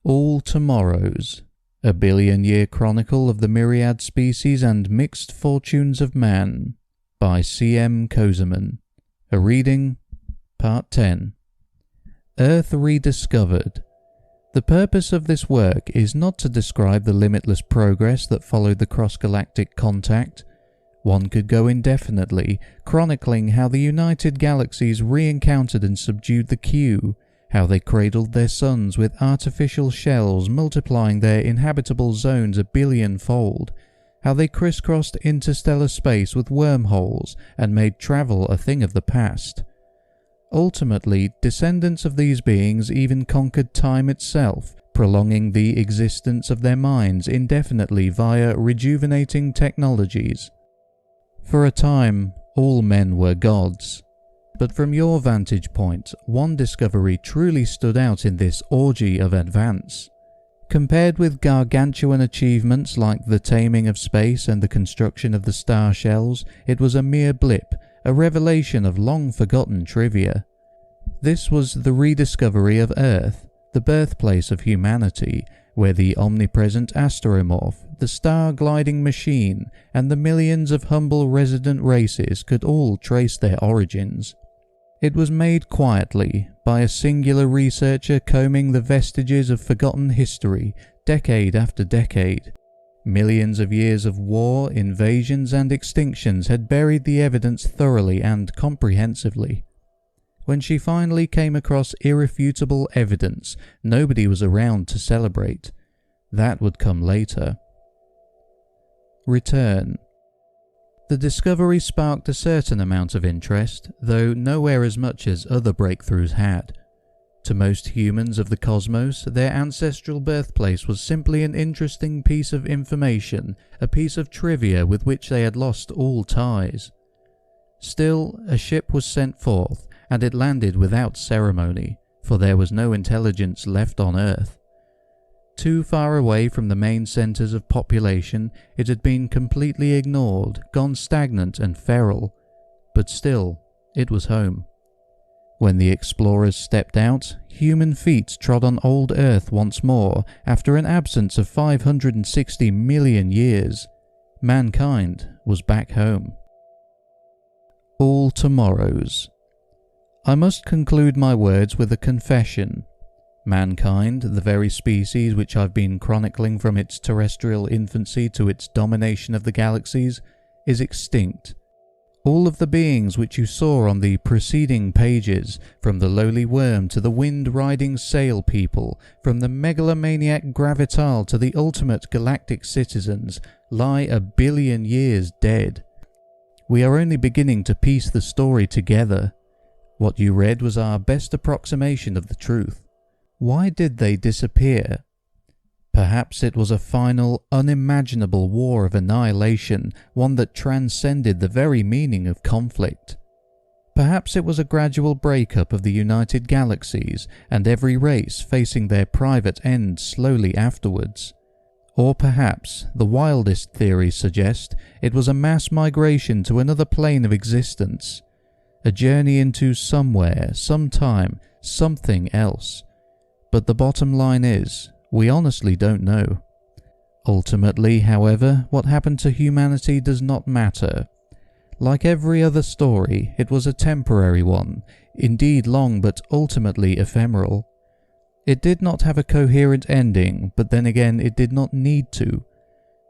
All Tomorrows, a billion-year chronicle of the myriad species and mixed fortunes of man, by C.M. Kosemen. A reading, Part 10. Earth Rediscovered. The purpose of this work is not to describe the limitless progress that followed the cross-galactic contact. One could go indefinitely, chronicling how the United Galaxies re-encountered and subdued the Q, how they cradled their suns with artificial shells, multiplying their inhabitable zones a billion-fold, how they crisscrossed interstellar space with wormholes and made travel a thing of the past. Ultimately, descendants of these beings even conquered time itself, prolonging the existence of their minds indefinitely via rejuvenating technologies. For a time, all men were gods. But from your vantage point, one discovery truly stood out in this orgy of advance. Compared with gargantuan achievements like the taming of space and the construction of the star shells, it was a mere blip, a revelation of long-forgotten trivia. This was the rediscovery of Earth, the birthplace of humanity, where the omnipresent astromorph, the star-gliding machine, and the millions of humble resident races could all trace their origins. It was made quietly, by a singular researcher combing the vestiges of forgotten history, decade after decade. Millions of years of war, invasions, and extinctions had buried the evidence thoroughly and comprehensively. When she finally came across irrefutable evidence, nobody was around to celebrate. That would come later. Return. The discovery sparked a certain amount of interest, though nowhere as much as other breakthroughs had. To most humans of the cosmos, their ancestral birthplace was simply an interesting piece of information, a piece of trivia with which they had lost all ties. Still, a ship was sent forth, and it landed without ceremony, for there was no intelligence left on Earth. Too far away from the main centers of population, it had been completely ignored, gone stagnant and feral, but still, it was home. When the explorers stepped out, human feet trod on old Earth once more after an absence of 560 million years. Mankind was back home. All Tomorrows. I must conclude my words with a confession. Mankind, the very species which I've been chronicling from its terrestrial infancy to its domination of the galaxies, is extinct. All of the beings which you saw on the preceding pages, from the lowly worm to the wind-riding sail people, from the megalomaniac gravital to the ultimate galactic citizens, lie a billion years dead. We are only beginning to piece the story together. What you read was our best approximation of the truth. Why did they disappear? Perhaps it was a final, unimaginable war of annihilation, one that transcended the very meaning of conflict. Perhaps it was a gradual breakup of the United Galaxies, and every race facing their private end slowly afterwards. Or perhaps, the wildest theories suggest, it was a mass migration to another plane of existence. A journey into somewhere, sometime, something else. But the bottom line is, we honestly don't know. Ultimately, however, what happened to humanity does not matter. Like every other story, it was a temporary one, indeed long but ultimately ephemeral. It did not have a coherent ending, but then again it did not need to.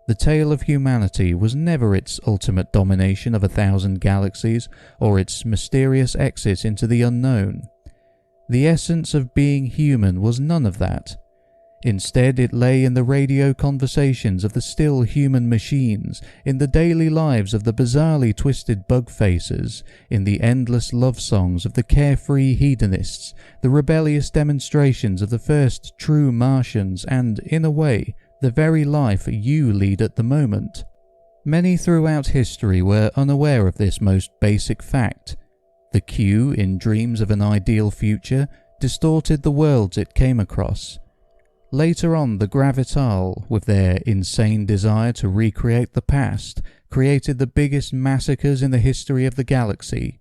The tale of humanity was never its ultimate domination of 1,000 galaxies, or its mysterious exit into the unknown. The essence of being human was none of that. Instead, it lay in the radio conversations of the still human machines, in the daily lives of the bizarrely twisted bug faces, in the endless love songs of the carefree hedonists, the rebellious demonstrations of the first true Martians, and, in a way, the very life you lead at the moment. Many throughout history were unaware of this most basic fact. The Q, in dreams of an ideal future, distorted the worlds it came across. Later on, the gravital, with their insane desire to recreate the past, created the biggest massacres in the history of the galaxy.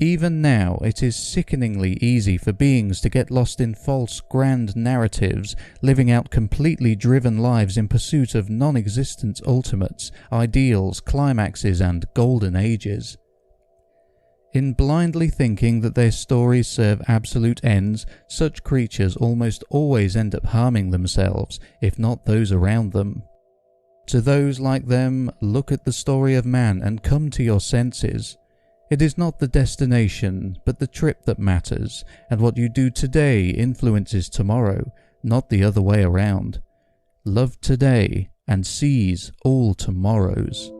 Even now, it is sickeningly easy for beings to get lost in false, grand narratives, living out completely driven lives in pursuit of non-existent ultimates, ideals, climaxes, and golden ages. In blindly thinking that their stories serve absolute ends, such creatures almost always end up harming themselves, if not those around them. To those like them, look at the story of man and come to your senses. It is not the destination, but the trip that matters, and what you do today influences tomorrow, not the other way around. Love today and seize all tomorrows.